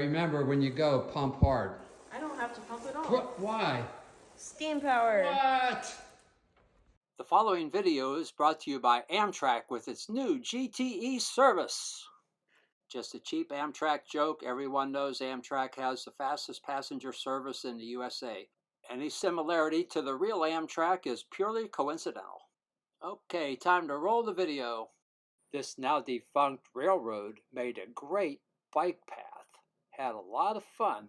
Remember, when you go, pump hard. I don't have to pump at all. Why? Steam power. What? The following video is brought to you by Amtrak with its new GTE service. Just a cheap Amtrak joke. Everyone knows Amtrak has the fastest passenger service in the USA. Any similarity to the real Amtrak is purely coincidental. Okay, time to roll the video. This now defunct railroad made a great bike path. Had a lot of fun,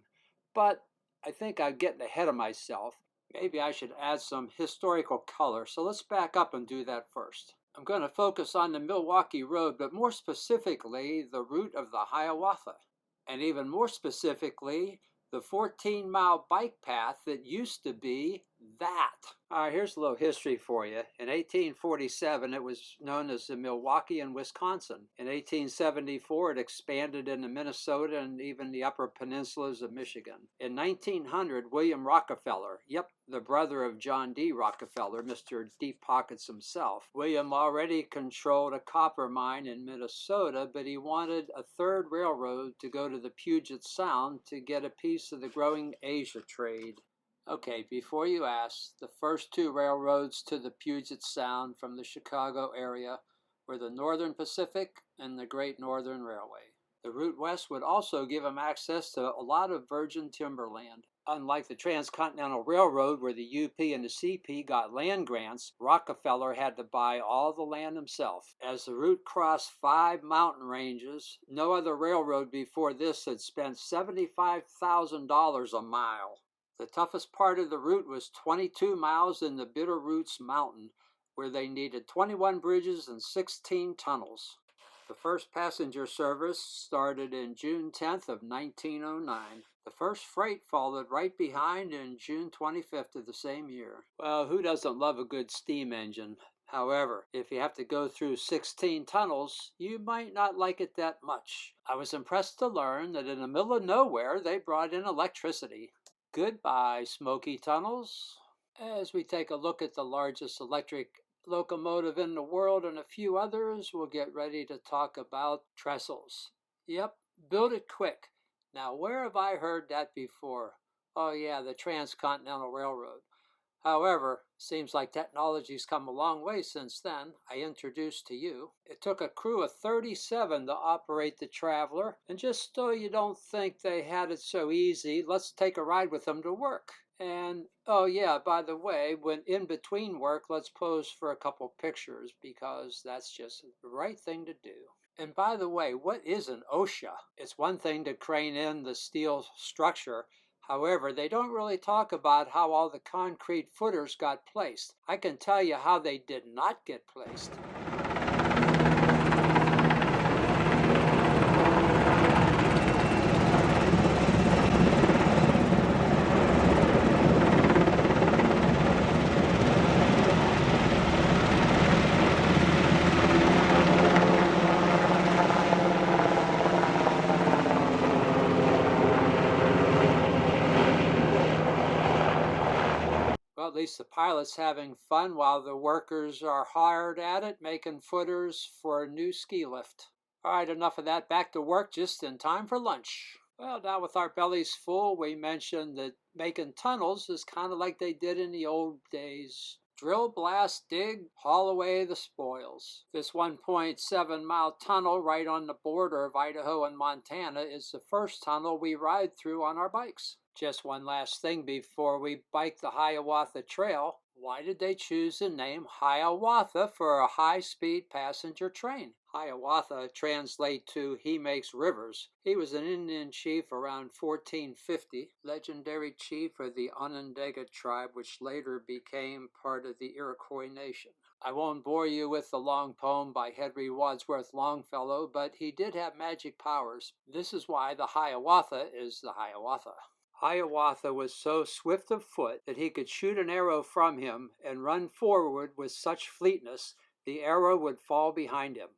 but I think I'm getting ahead of myself. Maybe I should add some historical color, so let's back up and do that first. I'm going to focus on the Milwaukee Road, but more specifically, the route of the Hiawatha. And even more specifically, the 14-mile bike path that used to be that. All right, here's a little history for you. In 1847, it was known as the Milwaukee and Wisconsin. In 1874, it expanded into Minnesota and even the upper peninsulas of Michigan. In 1900, William Rockefeller, yep, the brother of John D. Rockefeller, Mr. Deep Pockets himself. William already controlled a copper mine in Minnesota, but he wanted a third railroad to go to the Puget Sound to get a piece of the growing Asia trade. Okay, before you ask, the first two railroads to the Puget Sound from the Chicago area were the Northern Pacific and the Great Northern Railway. The route west would also give him access to a lot of virgin timberland. Unlike the Transcontinental Railroad, where the UP and the CP got land grants, Rockefeller had to buy all the land himself. As the route crossed 5 mountain ranges, no other railroad before this had spent $75,000 a mile. The toughest part of the route was 22 miles in the Bitterroots Mountain, where they needed 21 bridges and 16 tunnels. The first passenger service started in June 10th of 1909. The first freight followed right behind in June 25th of the same year. Well, who doesn't love a good steam engine? However, if you have to go through 16 tunnels, you might not like it that much. I was impressed to learn that in the middle of nowhere, they brought in electricity. Goodbye, smoky tunnels. As we take a look at the largest electric locomotive in the world and a few others, we'll get ready to talk about trestles. Yep, build it quick. Now, where have I heard that before? Oh yeah, the Transcontinental Railroad. However, seems like technology's come a long way since then. I introduced to you. It took a crew of 37 to operate the Traveler, and just so you don't think they had it so easy, let's take a ride with them to work. And, oh yeah, by the way, when in between work, let's pose for a couple pictures, because that's just the right thing to do. And by the way, what is an OSHA? It's one thing to crane in the steel structure. However, they don't really talk about how all the concrete footers got placed. I can tell you how they did not get placed. Well, at least the pilot's having fun while the workers are hard at it, making footers for a new ski lift. All right, enough of that. Back to work just in time for lunch. Well, now with our bellies full, we mentioned that making tunnels is kind of like they did in the old days. Drill, blast, dig, haul away the spoils. This 1.7-mile tunnel right on the border of Idaho and Montana is the first tunnel we ride through on our bikes. Just one last thing before we bike the Hiawatha Trail. Why did they choose the name Hiawatha for a high-speed passenger train? Hiawatha translates to "he makes rivers." He was an Indian chief around 1450, legendary chief of the Onondaga tribe, which later became part of the Iroquois nation. I won't bore you with the long poem by Henry Wadsworth Longfellow, but he did have magic powers. This is why the Hiawatha is the Hiawatha. Hiawatha was so swift of foot that he could shoot an arrow from him and run forward with such fleetness the arrow would fall behind him.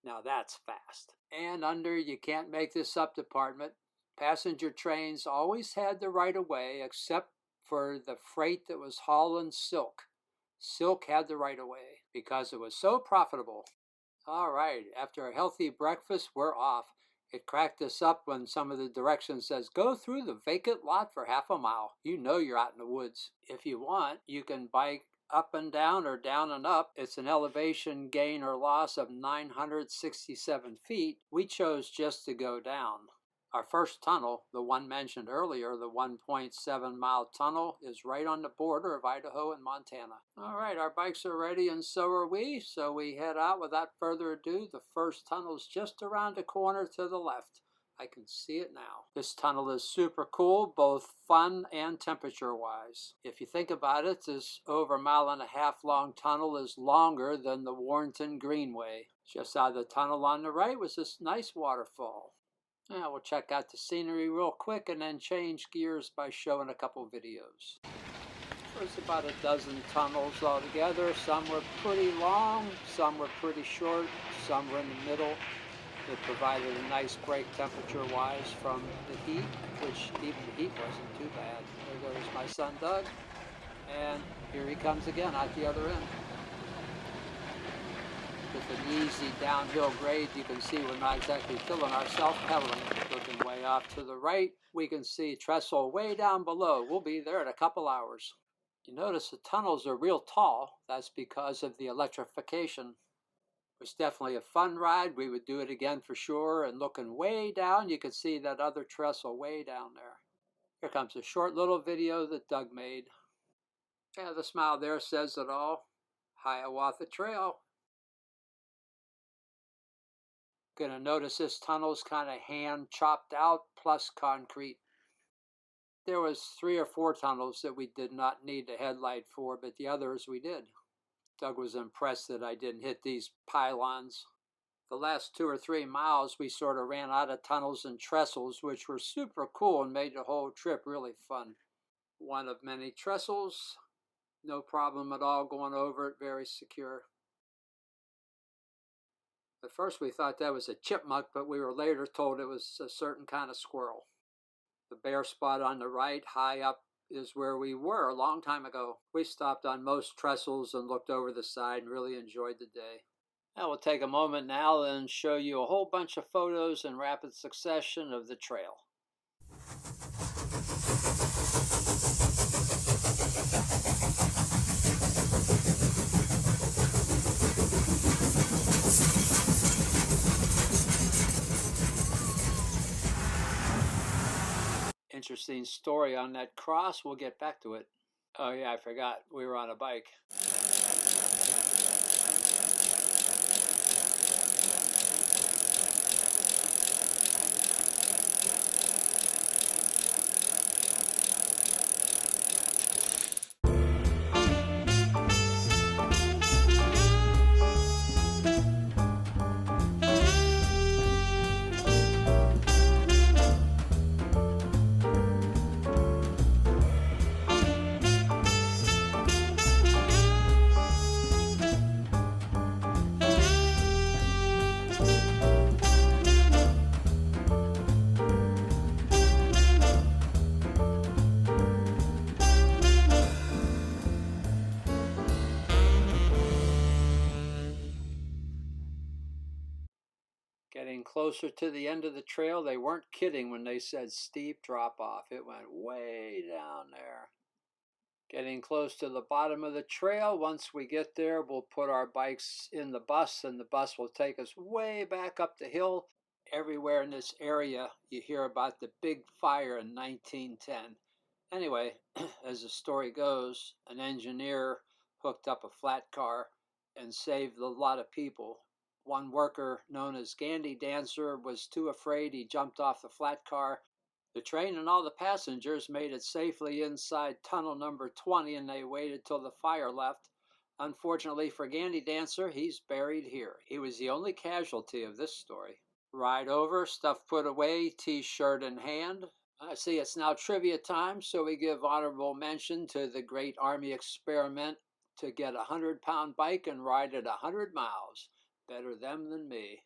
Now that's fast. And under "you can't make this up" department, passenger trains always had the right of way except for the freight that was hauling silk. Silk had the right of way because it was so profitable. All right, after a healthy breakfast, we're off. It cracked us up when some of the directions says, go through the vacant lot for half a mile. You know you're out in the woods. If you want, you can bike up and down or down and up. It's an elevation gain or loss of 967 feet. We chose just to go down. Our first tunnel, the one mentioned earlier, the 1.7-mile tunnel, is right on the border of Idaho and Montana. All right, our bikes are ready and so are we, so we head out without further ado. The first tunnel is just around the corner to the left. I can see it now. This tunnel is super cool, both fun and temperature-wise. If you think about it, this over 1.5-mile long tunnel is longer than the Warrenton Greenway. Just out of the tunnel on the right was this nice waterfall. Now we'll check out the scenery real quick and then change gears by showing a couple videos. There's about a dozen tunnels altogether. Some were pretty long, some were pretty short, some were in the middle. It provided a nice break temperature-wise from the heat, which even the heat wasn't too bad. There goes my son Doug, and here he comes again out the other end. With an easy downhill grade, you can see we're not exactly killing ourselves pedaling. Looking way off to the right, we can see trestle way down below. We'll be there in a couple hours. You notice the tunnels are real tall. That's because of the electrification. It was definitely a fun ride. We would do it again for sure. And looking way down, you can see that other trestle way down there. Here comes a short little video that Doug made. Yeah, the smile there says it all. Hiawatha Trail. Gonna notice this tunnel's kind of hand chopped out plus concrete. There was 3 or 4 tunnels that we did not need a headlight for, but the others we did. Doug was impressed that I didn't hit these pylons. The last 2 or 3 miles we sort of ran out of tunnels and trestles, which were super cool and made the whole trip really fun. One of many trestles, no problem at all going over it, very secure. At first we thought that was a chipmunk, but we were later told it was a certain kind of squirrel. The bare spot on the right, high up, is where we were a long time ago. We stopped on most trestles and looked over the side and really enjoyed the day. Now we'll take a moment now and show you a whole bunch of photos in rapid succession of the trail. Interesting story on that cross. We'll get back to it. Oh yeah, I forgot. We were on a bike. Getting closer to the end of the trail, they weren't kidding when they said steep drop off. It went way down there. Getting close to the bottom of the trail. Once we get there, we'll put our bikes in the bus, and the bus will take us way back up the hill. Everywhere in this area, you hear about the big fire in 1910. Anyway, as the story goes, an engineer hooked up a flat car and saved a lot of people. One worker, known as Gandy Dancer, was too afraid. He jumped off the flat car. The train and all the passengers made it safely inside tunnel number 20, and they waited till the fire left. Unfortunately for Gandy Dancer, he's buried here. He was the only casualty of this story. Ride over, stuff put away, t-shirt in hand. I see it's now trivia time, so we give honorable mention to the great Army experiment to get a 100-pound bike and ride it 100 miles. Better them than me.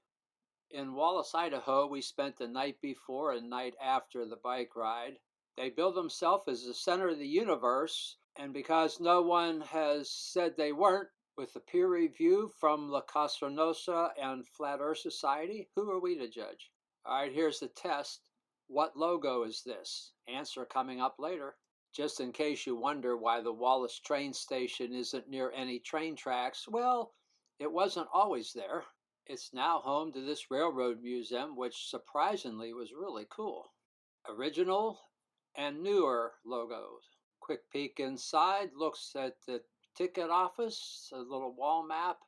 In Wallace, Idaho, we spent the night before and night after the bike ride. They build themselves as the center of the universe, and because no one has said they weren't, with the peer review from La Casa Nostra and Flat Earth Society, who are we to judge? All right, here's the test. What logo is this? Answer coming up later. Just in case you wonder why the Wallace train station isn't near any train tracks, well, it wasn't always there. It's now home to this railroad museum, which surprisingly was really cool. Original and newer logos. Quick peek inside looks at the ticket office, a little wall map,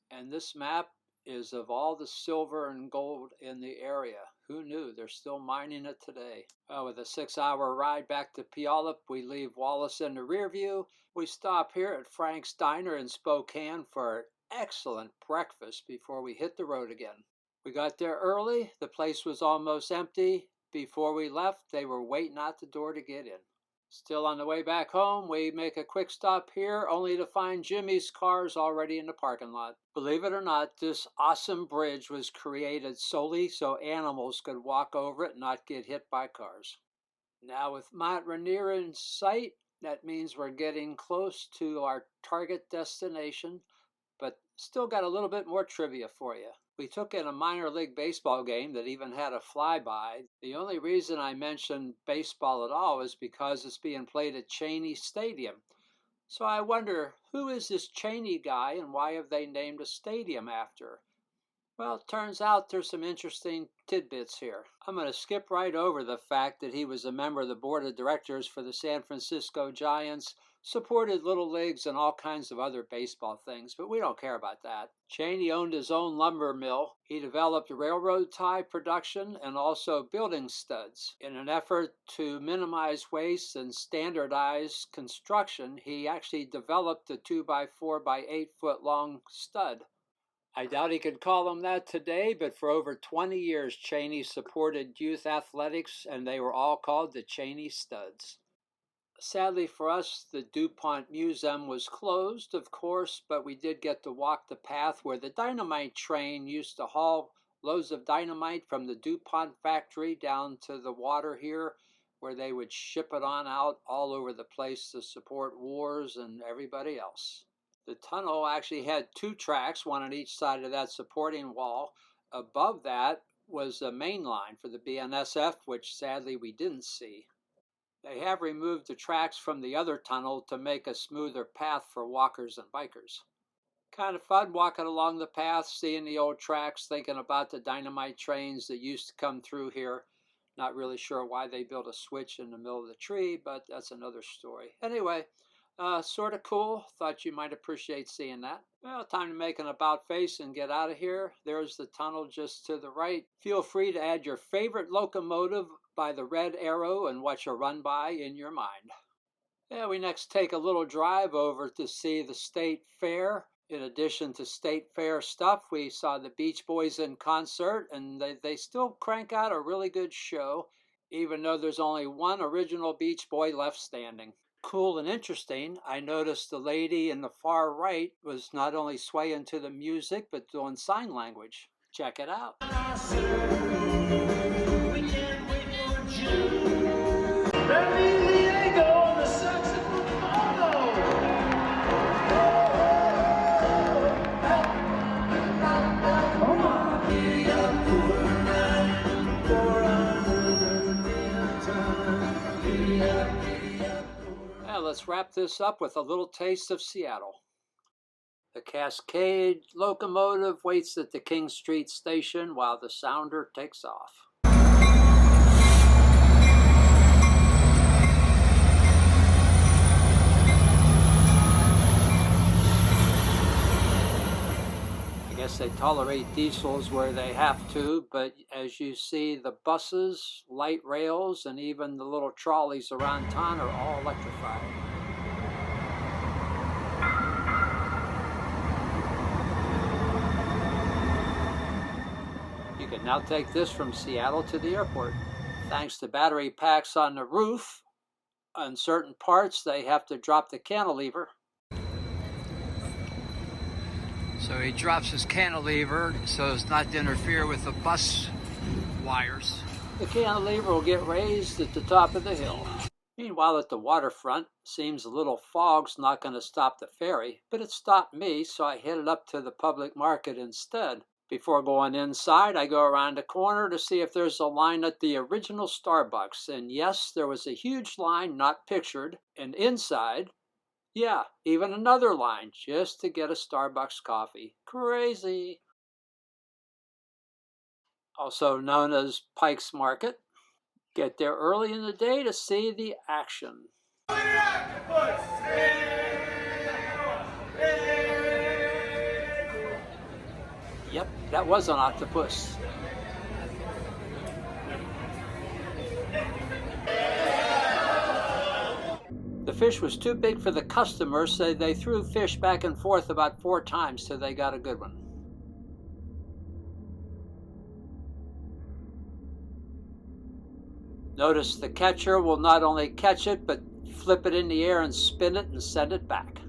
and this map is of all the silver and gold in the area. Who knew? They're still mining it today. With a 6-hour ride back to Puyallup, we leave Wallace in the rear view. We stop here at Frank's Diner in Spokane for an excellent breakfast before we hit the road again. We got there early. The place was almost empty. Before we left, they were waiting at the door to get in. Still on the way back home, we make a quick stop here, only to find Jimmy's cars already in the parking lot. Believe it or not, this awesome bridge was created solely so animals could walk over it and not get hit by cars. Now with Mount Rainier in sight, that means we're getting close to our target destination, but still got a little bit more trivia for you. We took in a minor league baseball game that even had a flyby. The only reason I mentioned baseball at all is because it's being played at Cheney Stadium. So I wonder, who is this Cheney guy and why have they named a stadium after? Well, it turns out there's some interesting tidbits here. I'm going to skip right over the fact that he was a member of the board of directors for the San Francisco Giants, supported little leagues and all kinds of other baseball things, but we don't care about that. Cheney owned his own lumber mill. He developed railroad tie production and also building studs. In an effort to minimize waste and standardize construction, he actually developed a 2x4 by 8 foot long stud. I doubt he could call them that today, but for over 20 years, Cheney supported youth athletics, and they were all called the Cheney Studs. Sadly for us, the DuPont Museum was closed, of course, but we did get to walk the path where the dynamite train used to haul loads of dynamite from the DuPont factory down to the water here, where they would ship it on out all over the place to support wars and everybody else. The tunnel actually had 2 tracks, one on each side of that supporting wall. Above that was a main line for the BNSF, which sadly we didn't see. They have removed the tracks from the other tunnel to make a smoother path for walkers and bikers. Kind of fun walking along the path, seeing the old tracks, thinking about the dynamite trains that used to come through here. Not really sure why they built a switch in the middle of the tree, but that's another story. Anyway, sort of cool. Thought you might appreciate seeing that. Well, time to make an about face and get out of here. There's the tunnel just to the right. Feel free to add your favorite locomotive by the red arrow and watch a run by in your mind. Yeah, we next take a little drive over to see the State Fair. In addition to State Fair stuff, we saw the Beach Boys in concert, and they still crank out a really good show, even though there's only one original Beach Boy left standing. Cool and interesting, I noticed the lady in the far right was not only swaying to the music, but doing sign language. Check it out. Let's wrap this up with a little taste of Seattle. The Cascade locomotive waits at the King Street station while the sounder takes off. I guess they tolerate diesels where they have to, but as you see, the buses, light rails, and even the little trolleys around town are all electrified. You can now take this from Seattle to the airport. Thanks to battery packs on the roof, on certain parts they have to drop the cantilever. So he drops his cantilever so as not to interfere with the bus wires. The cantilever will get raised at the top of the hill. Meanwhile, at the waterfront, seems a little fog's not going to stop the ferry, but it stopped me, so I headed up to the public market instead. Before going inside, I go around the corner to see if there's a line at the original Starbucks. And yes, there was a huge line not pictured. And inside, yeah, even another line just to get a Starbucks coffee. Crazy. Also known as Pike's Market. Get there early in the day to see the action. Yep, that was an octopus. The fish was too big for the customers, so they threw fish back and forth about 4 times till they got a good one. Notice the catcher will not only catch it, but flip it in the air and spin it and send it back.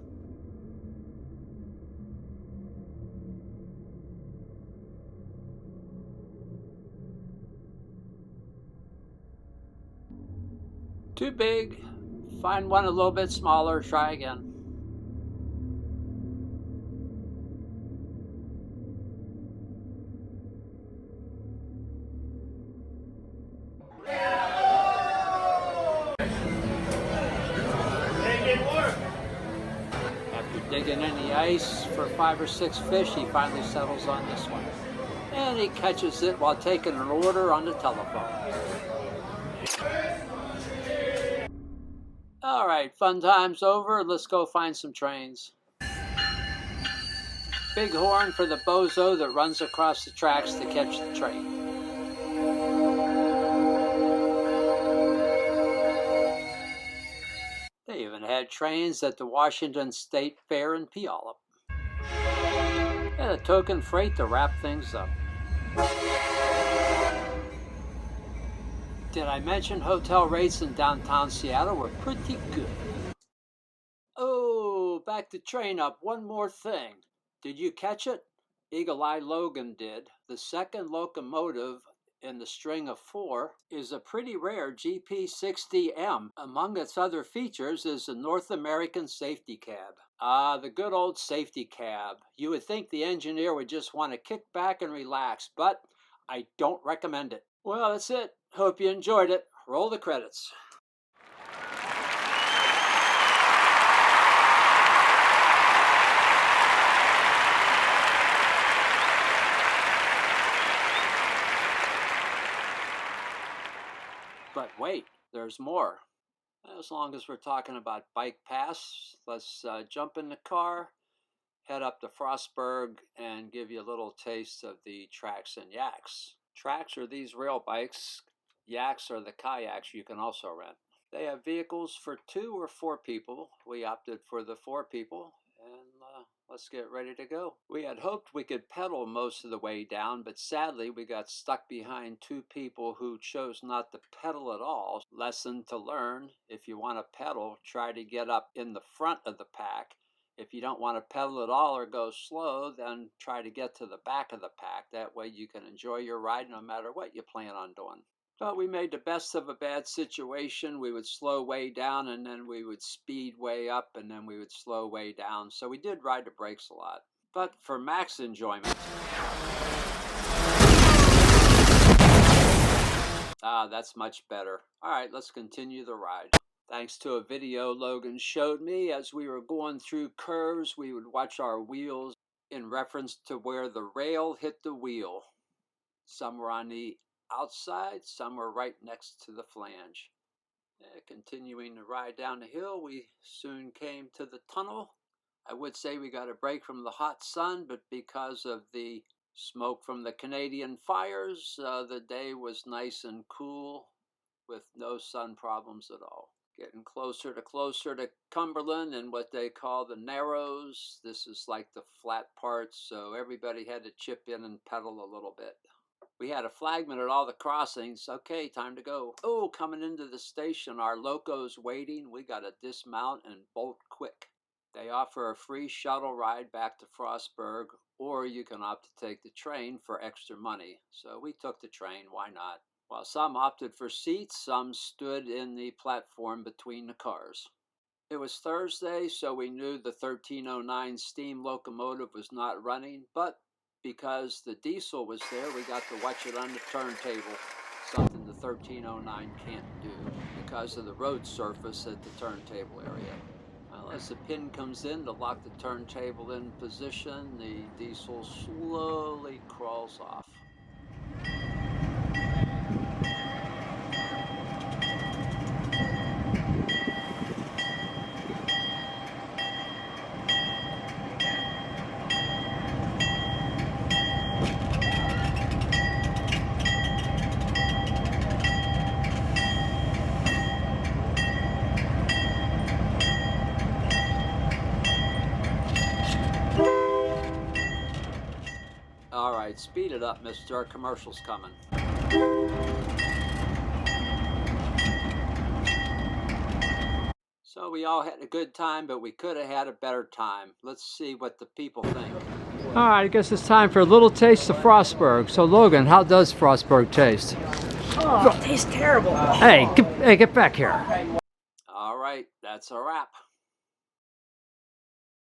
Too big. Find one a little bit smaller, try again. After digging in the ice for 5 or 6 fish, he finally settles on this one. And he catches it while taking an order on the telephone. All right, fun time's over. Let's go find some trains. Big horn for the bozo that runs across the tracks to catch the train. They even had trains at the Washington State Fair in Puyallup. And a token freight to wrap things up. Did I mention hotel rates in downtown Seattle were pretty good? Oh, back to train up. One more thing. Did you catch it? Eagle Eye Logan did. The second locomotive in the string of 4 is a pretty rare GP60M. Among its other features is a North American safety cab. Ah, the good old safety cab. You would think the engineer would just want to kick back and relax, but I don't recommend it. Well, that's it. Hope you enjoyed it. Roll the credits. But wait, there's more. As long as we're talking about bike paths, let's jump in the car, head up to Frostburg, and give you a little taste of the tracks and yaks. Tracks are these rail bikes. Yaks are the kayaks you can also rent. They have vehicles for 2 or 4 people. We opted for the 4 people, and let's get ready to go. We had hoped we could pedal most of the way down, but sadly we got stuck behind 2 people who chose not to pedal at all. Lesson to learn: if you want to pedal, try to get up in the front of the pack. If you don't want to pedal at all or go slow, then try to get to the back of the pack. That way you can enjoy your ride no matter what you plan on doing. But we made the best of a bad situation. We would slow way down, and then we would speed way up, and then we would slow way down. So we did ride the brakes a lot. But for max enjoyment. Ah, that's much better. All right, let's continue the ride. Thanks to a video Logan showed me, as we were going through curves, we would watch our wheels in reference to where the rail hit the wheel. Some were on the outside, some were right next to the flange. Continuing to ride down the hill, we soon came to the tunnel. I would say we got a break from the hot sun, but because of the smoke from the Canadian fires, the day was nice and cool with no sun problems at all. Getting closer to Cumberland and what they call the Narrows. This is like the flat parts, so everybody had to chip in and pedal a little bit. We had a flagman at all the crossings. Okay, time to go. Oh, coming into the station, our loco's waiting. We got to dismount and bolt quick. They offer a free shuttle ride back to Frostburg, or you can opt to take the train for extra money. So we took the train, why not? While some opted for seats, some stood in the platform between the cars. It was Thursday, so we knew the 1309 steam locomotive was not running, but because the diesel was there, we got to watch it on the turntable, something the 1309 can't do because of the road surface at the turntable area. Well, as the pin comes in to lock the turntable in position, the diesel slowly crawls off. All right, speed it up, mister. Our commercial's coming. So we all had a good time, but we could have had a better time. Let's see what the people think. All right, I guess it's time for a little taste of Frostburg. So Logan, how does Frostburg taste? Oh, it tastes terrible. Hey, get back here. All right, that's a wrap.